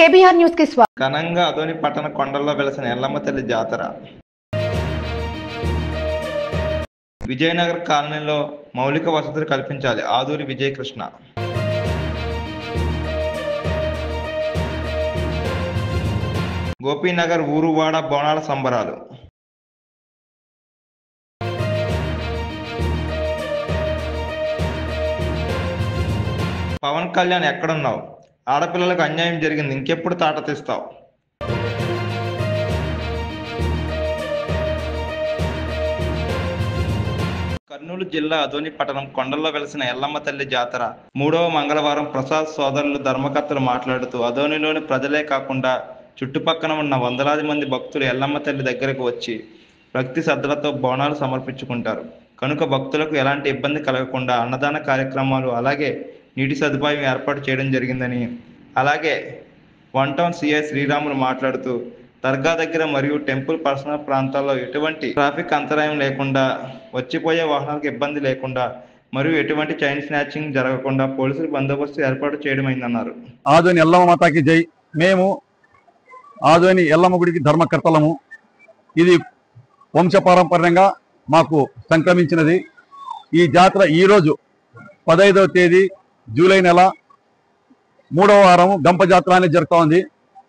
KBR news కి స్వాగతం. ఘనంగా అదోని పట్టణ కొండల్లో వెలసిన ఎల్లమ్మ తల్లి జాతర. విజయనగర్ కాలనీలో మౌలిక వసతులు కల్పించాలి. ఆదూరి విజయకృష్ణ. గోపీనగర్ ఊరువాడ బోనాల సంబరాలు. పవన్ కళ్యాణ్ ఎక్కడున్నావు? ఆడపిల్లలకు అన్యాయం జరిగింది, ఇంకెప్పుడు తాట తీస్తావు? కర్నూలు జిల్లా అదోని పట్టణం కొండల్లో వెలసిన ఎల్లమ్మ తల్లి జాతర 3వ మంగళవారం ప్రసాద్ సోదరులు ధర్మకర్తలు మాట్లాడుతూ అదోనిలోని ప్రజలే కాకుండా చుట్టుపక్కన ఉన్న వందలాది మంది భక్తులు ఎల్లమ్మ తల్లి దగ్గరకు వచ్చి భక్తి శ్రద్ధలతో బోనాలు సమర్పించుకుంటారు. కనుక భక్తులకు ఎలాంటి ఇబ్బంది కలగకుండా అన్నదాన కార్యక్రమాలు అలాగే నీటి సదుపాయం ఏర్పాటు చేయడం జరిగిందని, అలాగే 1 టౌన్ సిఐ శ్రీరాములు మాట్లాడుతూ దర్గా దగ్గర మరియు టెంపుల్ పర్సనల్ ప్రాంతాల్లో ఎటువంటి ట్రాఫిక్ అంతరాయం లేకుండా, వచ్చిపోయే వాహనాలకు ఇబ్బంది లేకుండా మరియు ఎటువంటి చైన్ స్నాచింగ్ జరగకుండా పోలీసులు బందోబస్తు ఏర్పాటు చేయడమైందన్నారు. ఆదోని ఎల్లమ్మ మాతాకి జై. మేము ఆదోని ఎల్లమ్మ గుడికి ధర్మకర్తలము. ఇది వంశపారంపర్యంగా మాకు సంక్రమించినది. ఈ జాతర ఈరోజు 15వ తేదీ జూలై నెల 3వ వారం గంప జాతర అనేది జరుగుతూ ఉంది.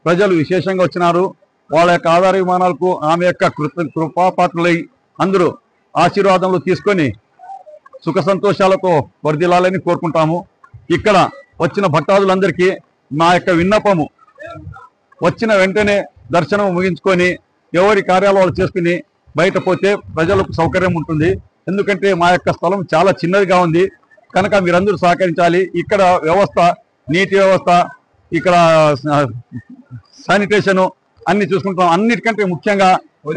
ప్రజలు విశేషంగా వచ్చినారు. వాళ్ళ యొక్క ఆధార విమానాలకు ఆమె యొక్క కృపాపాత్రులై అందరూ ఆశీర్వాదములు తీసుకొని సుఖ సంతోషాలతో వర్ధిల్లాలని కోరుకుంటాము. ఇక్కడ వచ్చిన భక్తాదులందరికీ మా యొక్క విన్నపము, వచ్చిన వెంటనే దర్శనం ముగించుకొని ఎవరి కార్యాలయాలు చేసుకుని బయట పోతే ప్రజలకు సౌకర్యం ఉంటుంది. ఎందుకంటే మా యొక్క స్థలం చాలా చిన్నదిగా ఉంది కనుక మీరందరూ సహకరించాలి. ఇక్కడ వ్యవస్థ, నీటి వ్యవస్థ, ఇక్కడ శానిటేషను అన్ని చూసుకుంటాం. అన్నిటికంటే ముఖ్యంగా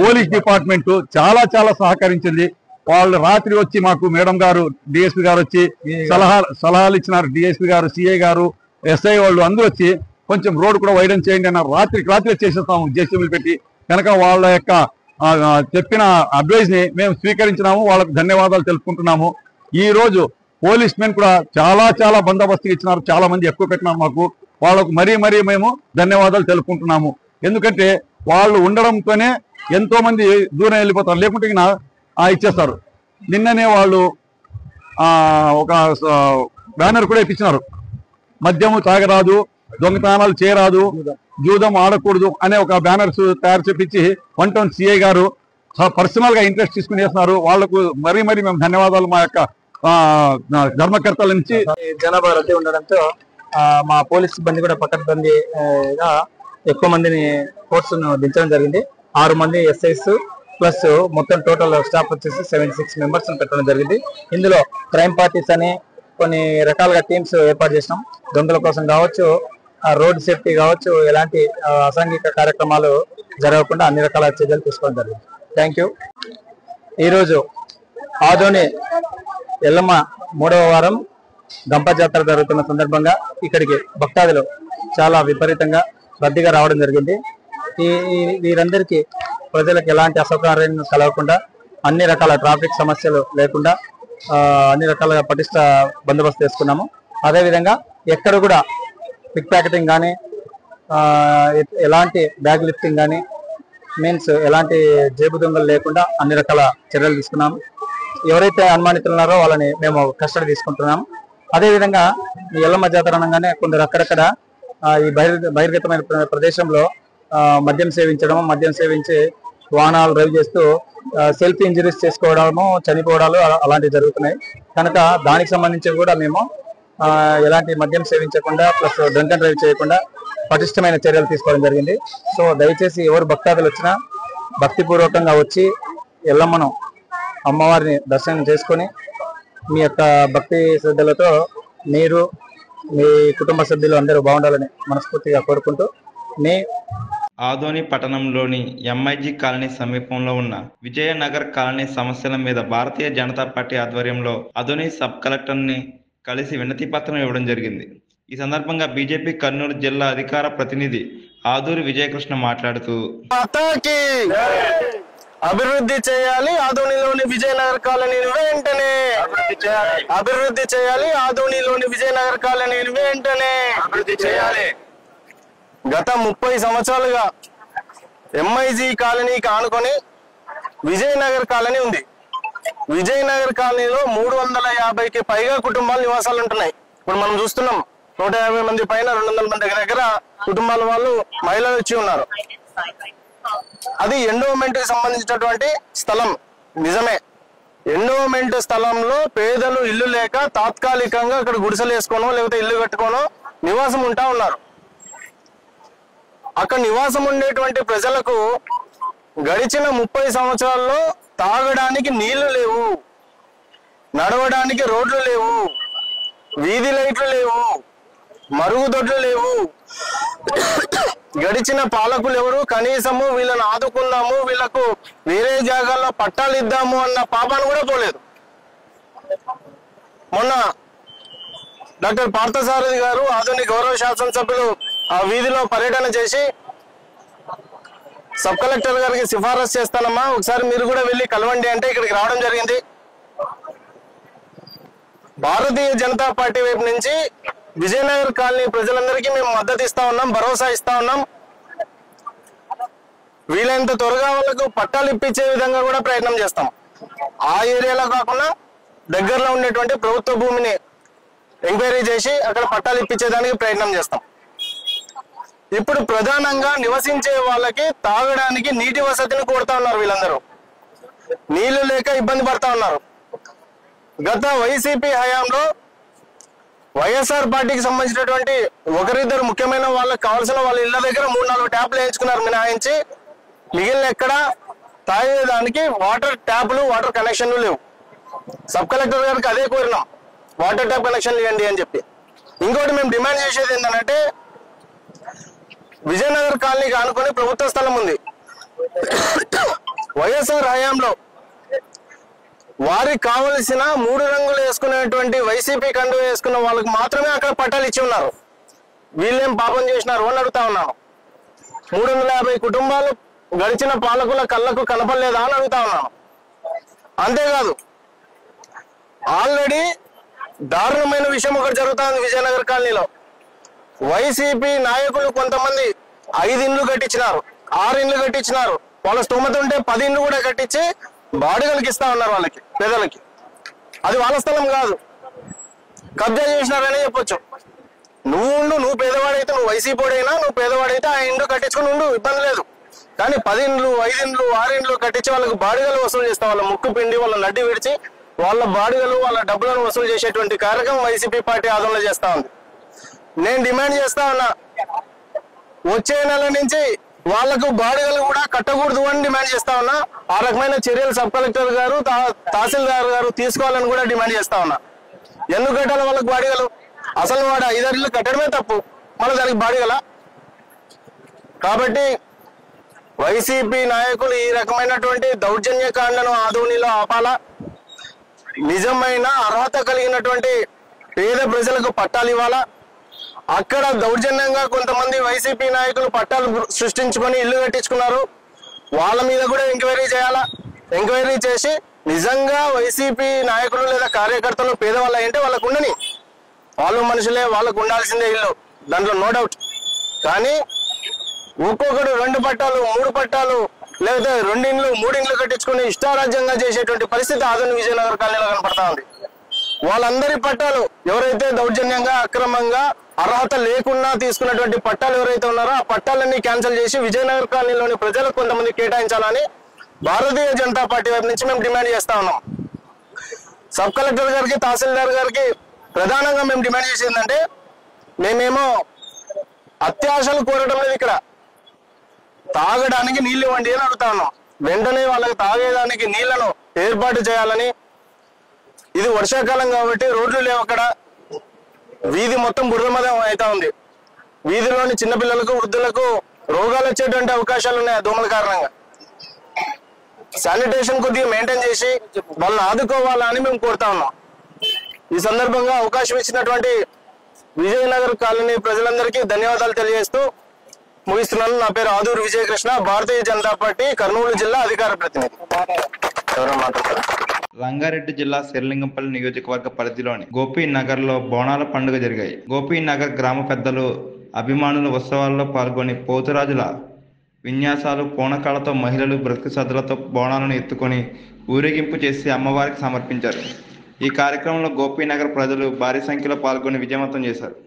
పోలీస్ డిపార్ట్మెంట్ చాలా చాలా సహకరించింది. వాళ్ళు రాత్రి వచ్చి మాకు మేడం గారు, డిఎస్పీ గారు వచ్చి సలహాలు ఇచ్చినారు. డిఎస్పీ గారు, సిఐ గారు, ఎస్ఐ వాళ్ళు అందరూ వచ్చి కొంచెం రోడ్ కూడా వైడన్ చేయండి అన్నారు. రాత్రి చేసేస్తాము జేసీబీలు పెట్టి. కనుక వాళ్ళ యొక్క చెప్పిన అడ్వైజ్ ని మేము స్వీకరించినాము. వాళ్ళకు ధన్యవాదాలు తెలుపుకుంటున్నాము. ఈ రోజు పోలీస్ మెన్ కూడా చాలా చాలా బందోబస్తు ఇచ్చినారు. చాలా మంది ఎక్కువ పెట్టినారు మాకు. వాళ్ళకు మరీ మేము ధన్యవాదాలు తెలుపుకుంటున్నాము. ఎందుకంటే వాళ్ళు ఉండడంతోనే ఎంతో మంది దూరం వెళ్ళిపోతారు, లేకుంటే ఇచ్చేస్తారు. నిన్ననే వాళ్ళు ఒక బ్యానర్ కూడా ఇప్పించినారు. మద్యము తాగరాదు, దొంగతనాలు చేయరాదు, జూదం ఆడకూడదు అనే ఒక బ్యానర్స్ తయారు చేపించి 1 టౌన్ సిఐ గారు పర్సనల్ గా ఇంట్రెస్ట్ తీసుకుని చేస్తున్నారు. వాళ్లకు మరీ మేము ధన్యవాదాలు మా యొక్క ధర్మకర్తల నుంచి. జనాభా రద్దీ ఉండడంతో మా పోలీస్ సిబ్బంది కూడా పకడ్బందీగా ఎక్కువ మందిని ఫోర్స్ను దించడం జరిగింది. 6 మంది ఎస్ఐస్ ప్లస్ మొత్తం టోటల్ స్టాఫ్ వచ్చేసి 76 మెంబర్స్ పెట్టడం జరిగింది. ఇందులో క్రైమ్ పార్టీస్ అని కొన్ని రకాలుగా టీమ్స్ ఏర్పాటు చేసినాం. దొంగల కోసం కావచ్చు, రోడ్ సేఫ్టీ కావచ్చు, ఎలాంటి అసాంఘిక కార్యక్రమాలు జరగకుండా అన్ని రకాల చర్యలు తీసుకోవడం జరిగింది. Thank you. ఈరోజు ఆదోని ఎల్లమ్మ 3వ వారం గంప జాతర జరుగుతున్న సందర్భంగా ఇక్కడికి భక్తాదులు చాలా విపరీతంగా రద్దీగా రావడం జరిగింది. వీరందరికీ ప్రజలకు ఎలాంటి అసౌకర్యం కలగకుండా, అన్ని రకాల ట్రాఫిక్ సమస్యలు లేకుండా అన్ని రకాలుగా పటిష్ట బందోబస్తు చేసుకున్నాము. అదేవిధంగా ఎక్కడ కూడా పిక్ ప్యాకెటింగ్ కానీ, ఎలాంటి బ్యాగ్ లిఫ్టింగ్ కానీ, మీన్స్ ఎలాంటి జేబు దొంగలు లేకుండా అన్ని రకాల చర్యలు తీసుకున్నాము. ఎవరైతే అనుమానితులు ఉన్నారో వాళ్ళని మేము కస్టడీ తీసుకుంటున్నాము. అదేవిధంగా ఈ ఎల్లమ్మ జాతర అనగానే కొందరు అక్కడక్కడ ఈ బహిర్గతమైన ప్రదేశంలో మద్యం సేవించి వాహనాలు డ్రైవ్ చేస్తూ సెల్ఫ్ ఇంజరీస్ చేసుకోవడము, చనిపోవడాలు అలాంటివి జరుగుతున్నాయి. కనుక దానికి సంబంధించి కూడా మేము ఎలాంటి మద్యం సేవించకుండా ప్లస్ డ్రంక్ అండ్ డ్రైవ్ చేయకుండా పటిష్టమైన చర్యలు తీసుకోవడం జరిగింది. సో దయచేసి ఎవరు భక్తాదులు వచ్చినా భక్తిపూర్వకంగా వచ్చి ఎల్లమ్మను, అమ్మవారిని దర్శనం చేసుకొని మీ యొక్క భక్తి శ్రద్ధలతో మీరు, మీ కుటుంబ సభ్యులు అందరూ బాగుండాలని మనస్ఫూర్తిగా కోరుకుంటూ ఆదోని పట్టణంలోని ఎంఐజీ కాలనీ సమీపంలో ఉన్న విజయనగర్ కాలనీ సమస్యల మీద భారతీయ జనతా పార్టీ ఆధ్వర్యంలో అదోని సబ్ కలెక్టర్ని కలిసి వినతి పత్రం ఇవ్వడం జరిగింది. ఈ సందర్భంగా బీజేపీ కర్నూలు జిల్లా అధికార ప్రతినిధి ఆదూరి విజయకృష్ణ మాట్లాడుతూ అభివృద్ధి చేయాలి, ఆదోనిలోని విజయనగర్ కాలనీని వెంటనే అభివృద్ధి చేయాలి, ఆదోనిలోని విజయనగర్ కాలనీని వెంటనే అభివృద్ధి చేయాలి. గత 30 సంవత్సరాలుగా ఎంఐజీ కాలనీకి ఆనుకొని విజయనగర్ కాలనీ ఉంది. విజయనగర్ కాలనీలో 350కి పైగా కుటుంబాలు నివాసాలు ఉంటున్నాయి. ఇప్పుడు మనం చూస్తున్నాం 150 మంది పైన 200 మంది దగ్గర కుటుంబాల వాళ్ళు మహిళలు వచ్చి ఉన్నారు. అది ఎండోమెంట్ కి సంబంధించినటువంటి స్థలం. నిజమే, ఎండోమెంట్ స్థలంలో పేదలు ఇల్లు లేక తాత్కాలికంగా అక్కడ గుడిసెలు వేసుకోనో లేకపోతే ఇల్లు కట్టుకోనో నివాసం ఉంటా ఉన్నారు. అక్కడ నివాసం ఉండేటువంటి ప్రజలకు గడిచిన 30 సంవత్సరాల్లో తాగడానికి నీళ్లు లేవు, నడవడానికి రోడ్లు లేవు, వీధి లైట్లు లేవు, మరుగుదొడ్లు లేవు. గడిచిన పాలకులు ఎవరు కనీసము వీళ్ళని ఆదుకుందాము, వీళ్ళకు వేరే జాగాల్లో పట్టాలు ఇద్దాము అన్న పాపాను కూడా పోలేదు. మొన్న డాక్టర్ పార్థసారథి గారు ఆధునిక గౌరవ శాసనసభ్యులు ఆ వీధిలో పర్యటన చేసి సబ్ కలెక్టర్ గారికి సిఫారసు చేస్తానమ్మా, ఒకసారి మీరు కూడా వెళ్ళి కలవండి అంటే ఇక్కడికి రావడం జరిగింది. భారతీయ జనతా పార్టీ వైపు నుంచి విజయనగర్ కాలనీ ప్రజలందరికీ మేము మద్దతు ఇస్తా ఉన్నాం, భరోసా ఇస్తా ఉన్నాం. వీలైనంత త్వరగా వాళ్ళకు పట్టాలు ఇప్పించే విధంగా కూడా ప్రయత్నం చేస్తాం. ఆ ఏరియాలో కాకుండా దగ్గరలో ఉండేటువంటి ప్రభుత్వ భూమిని ఎంక్వైరీ చేసి అక్కడ పట్టాలు ఇప్పించేదానికి ప్రయత్నం చేస్తాం. ఇప్పుడు ప్రధానంగా నివసించే వాళ్ళకి తాగడానికి నీటి వసతిని కోరుతా ఉన్నారు. వీళ్ళందరూ నీళ్లు లేక ఇబ్బంది పడతా ఉన్నారు. గత వైసీపీ హయాంలో వైఎస్ఆర్ పార్టీకి సంబంధించినటువంటి ఒకరిద్దరు ముఖ్యమైన వాళ్ళకి కావాల్సిన వాళ్ళ ఇళ్ల దగ్గర 3-4 ట్యాప్లు వేయించుకున్నారు మినహాయించి మిగిలిన ఎక్కడ తాగేదానికి వాటర్ ట్యాప్లు వాటర్ కనెక్షన్లు లేవు. సబ్ కలెక్టర్ గారికి అదే కోరినాం, వాటర్ ట్యాప్ కనెక్షన్లు ఇవ్వండి అని చెప్పి. ఇంకోటి మేము డిమాండ్ చేసేది ఏంటంటే విజయనగర్ కాలనీకి ఆనుకొని ప్రభుత్వ స్థలం ఉంది. వైఎస్ఆర్ హయాంలో వారికి కావలసిన 3 రంగులు వేసుకునేటువంటి వైసీపీ కండు వేసుకున్న వాళ్ళకి మాత్రమే అక్కడ పట్టాలు ఇచ్చి ఉన్నారు. వీళ్ళేం పాపం చేసినారు అని అడుగుతా ఉన్నాను. 350 కుటుంబాలు గడిచిన పాలకుల కళ్ళకు కనపడలేదా అని అడుగుతా ఉన్నాను. అంతేకాదు, ఆల్రెడీ దారుణమైన విషయం ఒకటి జరుగుతా ఉంది విజయనగర్ కాలనీలో. వైసీపీ నాయకులు కొంతమంది 5 ఇండ్లు కట్టించినారు, 6 ఇండ్లు కట్టించినారు. వాళ్ళ స్తోమత ఉంటే 10 ఇండ్లు కూడా కట్టించి బాడిగలకి ఇస్తా ఉన్నారు వాళ్ళకి, పేదలకి. అది వాళ్ళ స్థలం కాదు, కబ్జా చేసినారనే చెప్పొచ్చు. నువ్వు పేదవాడైతే, నువ్వు వైసీపీడైనా నువ్వు పేదవాడైతే ఆ ఇండ్లు కట్టించుకుని ఉండు, ఇబ్బంది లేదు. కానీ 10 ఇండ్లు 5 ఇండ్లు 6 ఇండ్లు కట్టించి వాళ్ళకి బాడిగలు వసూలు చేస్తా, వాళ్ళ ముక్కు పిండి వాళ్ళ నడ్డి విడిచి వాళ్ళ బాడిగలు వాళ్ళ డబ్బులను వసూలు చేసేటువంటి కార్యక్రమం వైసీపీ పార్టీ ఆందోళన చేస్తా ఉంది. నేను డిమాండ్ చేస్తా ఉన్నా, వచ్చే నెల నుంచి వాళ్లకు బాడిగలు కూడా కట్టకూడదు అని డిమాండ్ చేస్తా ఉన్నా. ఆ రకమైన చర్యలు సబ్ కలెక్టర్ గారు తహసీల్దార్ గారు తీసుకోవాలని కూడా డిమాండ్ చేస్తా ఉన్నా. ఎందుకు కట్టాలి వాళ్ళకి బాడిగలు? అసలు వాడు 5 ఇళ్ళు కట్టడమే తప్పు, మళ్ళీ దానికి బాడిగల? కాబట్టి వైసీపీ నాయకులు ఈ రకమైనటువంటి దౌర్జన్యకాండను ఆధునిలో ఆపాలా. నిజమైన అర్హత కలిగినటువంటి పేద ప్రజలకు పట్టాలు ఇవ్వాలా. అక్కడ దౌర్జన్యంగా కొంతమంది వైసీపీ నాయకులు పట్టాలు సృష్టించుకొని ఇల్లు కట్టించుకున్నారు, వాళ్ళ మీద కూడా ఎంక్వైరీ చేయాలా. ఎంక్వైరీ చేసి నిజంగా వైసీపీ నాయకులు లేదా కార్యకర్తలు పేదవాళ్ళు అయింటే వాళ్ళకు ఉండని, వాళ్ళు మనుషులే, వాళ్ళకు ఉండాల్సిందే ఇల్లు, దాంట్లో నో డౌట్. కానీ ఒక్కొక్కడు 2 పట్టాలు 3 పట్టాలు లేకపోతే 2 ఇండ్లు 3 ఇండ్లు కట్టించుకుని ఇష్టారాజ్యంగా చేసేటువంటి పరిస్థితి ఆధునిక విజయనగర్ కాలనీలో కనపడతా ఉంది. వాళ్ళందరి పట్టాలు ఎవరైతే దౌర్జన్యంగా అక్రమంగా అర్హత లేకుండా తీసుకున్నటువంటి పట్టాలు ఎవరైతే ఉన్నారో ఆ పట్టాలన్నీ క్యాన్సిల్ చేసి విజయనగర్ కాలనీలోని ప్రజలకు కొంతమంది కేటాయించాలని భారతీయ జనతా పార్టీ వైపు నుంచి మేము డిమాండ్ చేస్తా ఉన్నాం. సబ్ కలెక్టర్ గారికి తహసీల్దార్ గారికి ప్రధానంగా మేము డిమాండ్ చేసేది ఏంటంటే, మేమేమో అత్యాశలు కోరడం లేదు, ఇక్కడ తాగడానికి నీళ్లు ఇవ్వండి అని అడుగుతా ఉన్నాం. వెంటనే వాళ్ళకి తాగేదానికి నీళ్లను ఏర్పాటు చేయాలని. ఇది వర్షాకాలం కాబట్టి రోడ్లు లేవు, అక్కడ వీధి మొత్తం బురదమయం అవుతా ఉంది. వీధిలోని చిన్నపిల్లలకు వృద్ధులకు రోగాలు వచ్చేటువంటి అవకాశాలు ఉన్నాయి ఆ దోమల కారణంగా. శానిటేషన్ కొద్దిగా మెయింటైన్ చేసి వాళ్ళని ఆదుకోవాలని మేము కోరుతా ఉన్నాం. ఈ సందర్భంగా అవకాశం ఇచ్చినటువంటి విజయనగర్ కాలనీ ప్రజలందరికీ ధన్యవాదాలు తెలియజేస్తూ ముగిస్తున్నాను. నా పేరు ఆదూరు విజయకృష్ణ, భారతీయ జనతా పార్టీ కర్నూలు జిల్లా అధికార ప్రతినిధి. ఎవరైనా మాట్లాడతారు? రంగారెడ్డి జిల్లా శేర్లింగంపల్లి నియోజకవర్గ పరిధిలోని గోపీనగర్ లో బోనాల పండుగ జరిగాయి. గోపీనగర్ గ్రామ పెద్దలు, అభిమానుల ఉత్సవాల్లో పాల్గొని పోతురాజుల విన్యాసాలు, పూనకాలతో మహిళలు భక్తి శ్రద్ధలతో బోనాలను ఎత్తుకొని ఊరేగింపు చేసి అమ్మవారికి సమర్పించారు. ఈ కార్యక్రమంలో గోపీనగర్ ప్రజలు భారీ సంఖ్యలో పాల్గొని విజయవంతం చేశారు.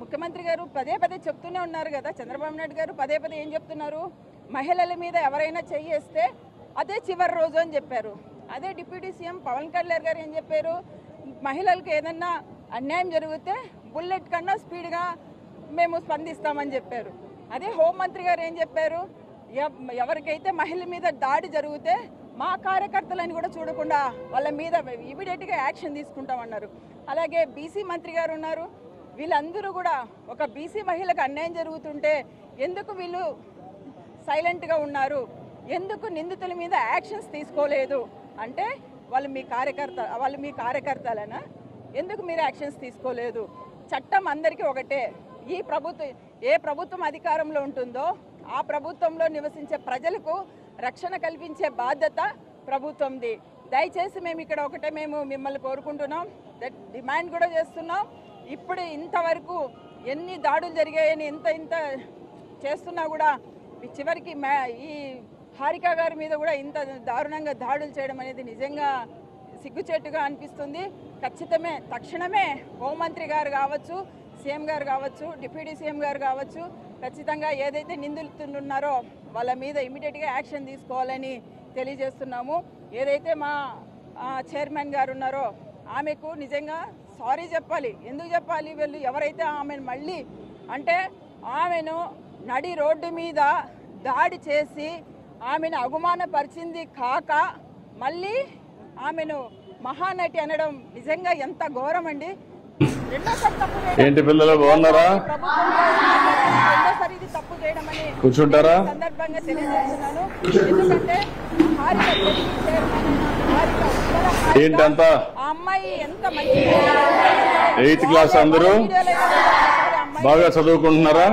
ముఖ్యమంత్రి గారు పదే పదే చెప్తూనే ఉన్నారు కదా, చంద్రబాబు నాయుడు గారు పదే పదే ఏం చెప్తున్నారు, మహిళల మీద ఎవరైనా చెయ్యేస్తే అదే చివరి రోజు అని చెప్పారు. అదే డిప్యూటీ సీఎం పవన్ కళ్యాణ్ గారు ఏం చెప్పారు, మహిళలకు ఏదన్నా అన్యాయం జరిగితే బుల్లెట్ కన్నా స్పీడ్గా మేము స్పందిస్తామని చెప్పారు. అదే హోంమంత్రి గారు ఏం చెప్పారు, ఎవరికైతే మహిళల మీద దాడి జరిగితే మా కార్యకర్తలని కూడా చూడకుండా వాళ్ళ మీద ఇమీడియట్గా యాక్షన్ తీసుకుంటామన్నారు. అలాగే బీసీ మంత్రి గారు ఉన్నారు, వీళ్ళందరూ కూడా ఒక బీసీ మహిళకు అన్యాయం జరుగుతుంటే ఎందుకు వీళ్ళు సైలెంట్గా ఉన్నారు, ఎందుకు నిందితుల మీద యాక్షన్స్ తీసుకోలేదు అంటే వాళ్ళు మీ కార్యకర్తలనా, ఎందుకు మీరు యాక్షన్స్ తీసుకోలేదు? చట్టం అందరికీ ఒకటే. ఏ ప్రభుత్వం అధికారంలో ఉంటుందో ఆ ప్రభుత్వంలో నివసించే ప్రజలకు రక్షణ కల్పించే బాధ్యత ప్రభుత్వంది. దయచేసి మేము మిమ్మల్ని కోరుకుంటున్నాం, డిమాండ్ కూడా చేస్తున్నాం. ఇప్పుడు ఇంతవరకు ఎన్ని దాడులు జరిగాయని ఇంత చేస్తున్నా కూడా చివరికి ఈ హారిక గారి మీద కూడా ఇంత దారుణంగా దాడులు చేయడం అనేది నిజంగా సిగ్గుచేటుగా అనిపిస్తుంది. తక్షణమే హోంమంత్రి గారు కావచ్చు, సీఎం గారు కావచ్చు, డిప్యూటీ సీఎం గారు కావచ్చు, ఖచ్చితంగా ఏదైతే నిందితులు ఉన్నారో వాళ్ళ మీద ఇమీడియట్గా యాక్షన్ తీసుకోవాలని తెలియజేస్తున్నాము. ఏదైతే మా చైర్మన్ గారు ఉన్నారో ఆమెకు నిజంగా సారీ చెప్పాలి. ఎందుకు చెప్పాలి? వీళ్ళు ఎవరైతే ఆమెను మళ్ళీ అంటే ఆమెను నడి రోడ్డు మీద దాడి చేసి ఆమెను అవమానపరిచింది కాక మళ్ళీ ఆమెను మహానటి అనడం నిజంగా ఎంత ఘోరం అండి. ఏంటి పిల్లలు బాగున్నారా? రెండోసారి ఇది తప్పు చేయడం అని కూర్చుంటారా సందర్భంగా తెలియజేస్తున్నాను. ఎందుకంటే ఏంటంతా ఆ అమ్మాయి ఎంత మంచి 8th క్లాస్ అందరూ బాగా చదువుకుంటున్నారా?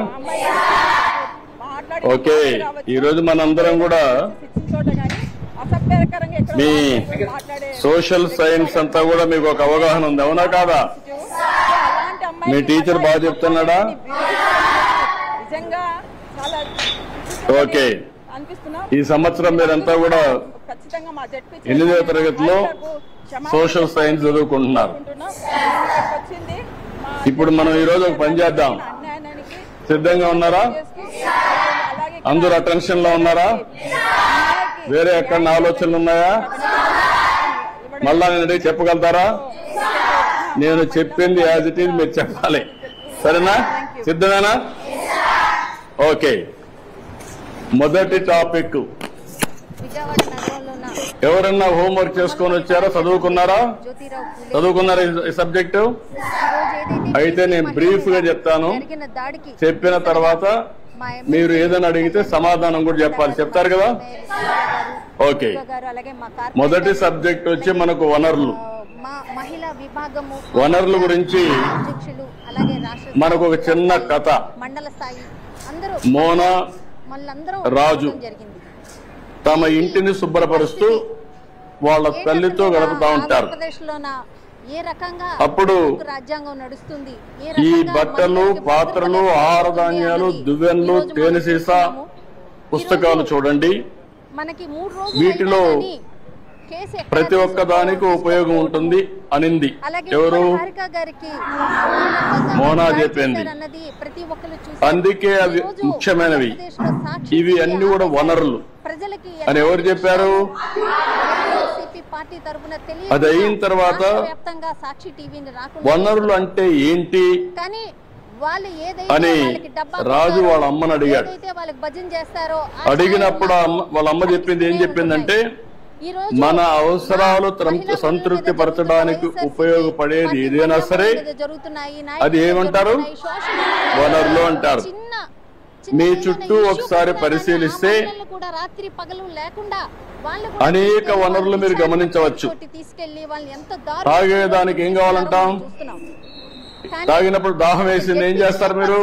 ఓకే, ఈ రోజు మనందరం కూడా మీ సోషల్ సైన్స్ అంతా కూడా మీకు ఒక అవగాహన ఉంది, అవునా కాదా? మీ టీచర్ బాగా చెప్తున్నాడా? ఓకే, ఈ సంవత్సరం మీరంతా కూడా 8వ తరగతిలో సోషల్ సైన్స్ చదువుకుంటున్నారు. ఇప్పుడు మనం ఈరోజు ఒక పని చేద్దాం. సిద్ధంగా ఉన్నారా? అందరూ అటెన్షన్ లో ఉన్నారా? వేరే ఎక్కడ ఆలోచనలు ఉన్నాయా? మళ్ళా నేను చెప్పగలుగుతారా? నేను చెప్పింది యాజ్ ఇట్ ఈజ్ మీరు చెప్పాలి. సరేనా? సిద్ధమేనా? ఓకే. మొదటి టాపిక్ ఎవరన్నా హోంవర్క్ చేసుకొని వచ్చారా? చదువుకున్నారా ఈ సబ్జెక్టు? అయితే నేను బ్రీఫ్ గా చెప్తాను. చెప్పిన తర్వాత మీరు ఏదైనా అడిగితే సమాధానం కూడా చెప్పాలి. చెప్తారు కదా? ఓకే. మొదటి సబ్జెక్ట్ వచ్చి మనకు వనరులు. వనరుల గురించి మనకు ఒక చిన్న కథ. మోనా రాజు తమ ఇంటిని శుభ్రపరుస్తూ వాళ్ళ తల్లితో గడుపుతా ఉంటారు. అప్పుడు ఈ బట్టలు, పాత్రలు, ఆహార ధాన్యాలు, దువ్వెన్లు, తేనె సీసా, పుస్తకాలు చూడండి. వీటిలో ప్రతి ఒక్క దానికి ఉపయోగం ఉంటుంది అనింది. ఎవరు? మోనా చెప్పింది. అందుకే అవి ముఖ్యమైనవి. ఇవి అన్ని కూడా వనరులు అని ఎవరు చెప్పారు? అది అయిన తర్వాత వనరులు అంటే ఏంటి అని రాజు వాళ్ళ అమ్మని అడిగాడు. అడిగినప్పుడు వాళ్ళ అమ్మ చెప్పింది ఏం చెప్పిందంటే, మన అవసరాలు సంతృప్తి పరచడానికి ఉపయోగపడేది ఏదైనా సరే అది ఏమంటారు? వనరులు అంటారు. మీ చుట్టూ ఒకసారి పరిశీలిస్తే అనేక వనరులు మీరు గమనించవచ్చు. తాగేదానికి ఏం కావాలంటాం? తాగినప్పుడు దాహం వేసింది ఏం చేస్తారు? మీరు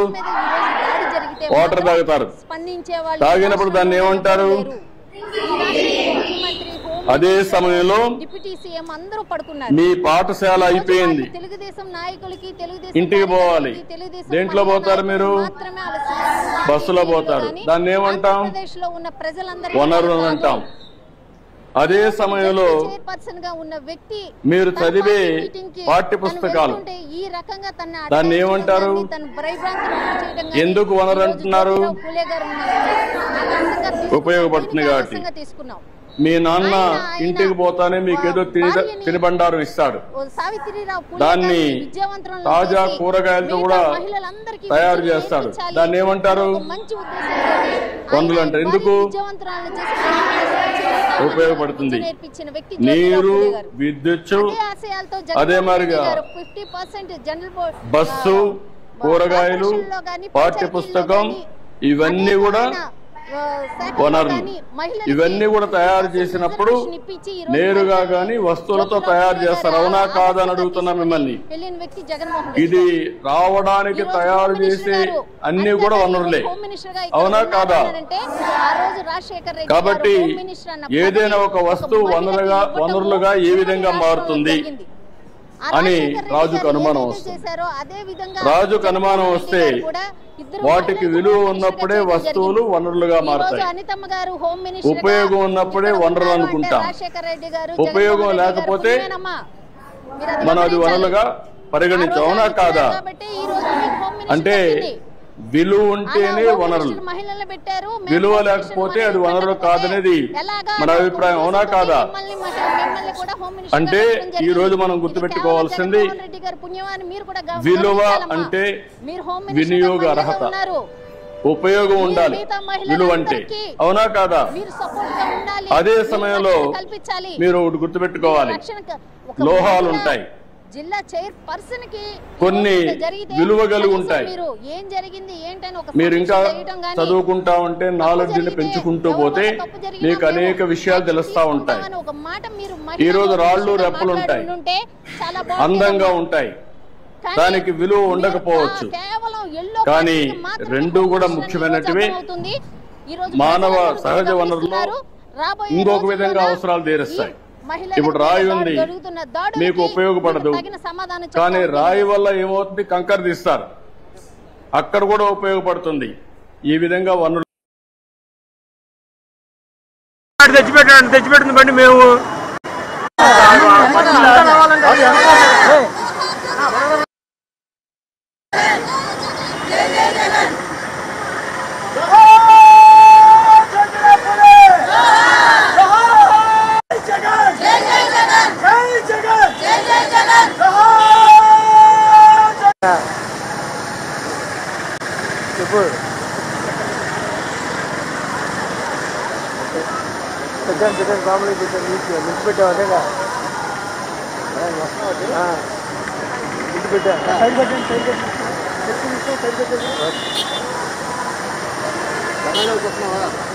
వాటర్ తాగుతారు. తాగినప్పుడు దాన్ని ఏమంటారు? అదే సమయంలో మీ పాఠశాల అయిపోయింది, ఇంటికి పోవాలి. దేంట్లో పోతారు మీరు? బస్సులో పోతారు. దాన్ని ఏమంటాం? వనరులు అంటాం. అదే సమయంలో మీరు చదివే పాఠ్య పుస్తకాలు దాన్ని ఏమంటారు? ఎందుకు వనరు అంటున్నారు? ఉపయోగపడుతుంది కాబట్టి. మీ నాన్న ఇంటికి పోతానే మీకేదో తినుబండారం ఇస్తాడు. దాన్ని తాజా కూరగాయలతో కూడా తయారు చేస్తాడు. దాన్ని ఏమంటారు? వనరులు అంటారు. ఎందుకు? ఉపయోగపడుతుంది. నీరు, విద్యుత్, అదే మాదిరిగా బస్సు, కూరగాయలు, పాఠ్య పుస్తకం, ఇవన్నీ కూడా వనరులు. ఇవన్నీ కూడా తయారు చేసినప్పుడు నేరుగా గాని వస్తువులతో తయారు చేస్తారు. అవునా కాదా అని అడుగుతున్నా మిమ్మల్ని. ఇది రావడానికి తయారు చేసే అన్ని కూడా వనరులే. అవునా కాదా? కాబట్టి ఏదైనా ఒక వస్తువు వనరులుగా ఏ విధంగా మారుతుంది అని రాజుకు అనుమానం వస్తుంది. రాజుకు అనుమానం వస్తే వాటికి విలువ ఉన్నప్పుడే వస్తువులు వనరులుగా మారుతాయి. ఉపయోగం ఉన్నప్పుడే వనరులు అనుకుంటాం. ఉపయోగం లేకపోతే మనం అది వనరులుగా పరిగణించాం. అవునా కాదా? అంటే విలువ ఉంటేనే వనరులు, విలువ లేకపోతే అది వనరులు కాదనేది మన అభిప్రాయం. అవునా కాదా? అంటే ఈ రోజు మనం గుర్తుపెట్టుకోవాల్సింది విలువ అంటే వినియోగ అర్హత, ఉపయోగం ఉండాలి విలువ అంటే. అవునా కాదా? అదే సమయంలో మీరు ఒకటి గుర్తుపెట్టుకోవాలి, లోహాలు ఉంటాయి, కొన్ని విలువ కలిగి ఉంటాయి. మీరు ఇంకా చదువుకుంటా ఉంటే నాలెడ్జ్ పెంచుకుంటూ పోతే మీకు అనేక విషయాలు తెలుస్తా ఉంటాయి. ఈ రోజు రాళ్ళు రెప్పలు ఉంటాయి, అందంగా ఉంటాయి, దానికి విలువ ఉండకపోవచ్చు, కానీ రెండు కూడా ముఖ్యమైనటివి. మానవ సహజ వనరులు ఇంకొక విధంగా అవసరాలు తీరుస్తాయి. ఇప్పుడు రాయి ఉంది, మీకు ఉపయోగపడదు, కానీ రాయి వల్ల ఏమవుతుంది? కంకర తీస్తారు, అక్కడ కూడా ఉపయోగపడుతుంది. ఈ విధంగా వనరులు తెచ్చిపెట్టింది బండి మేము జై జగన్ పెట్టాను కామెడీ పెట్టాను నిలిచి పెట్టావు అదేగా నిలిచి పెట్టాను సైడ్ పెట్టండి సైడ్ పెట్టండి వస్తున్నావా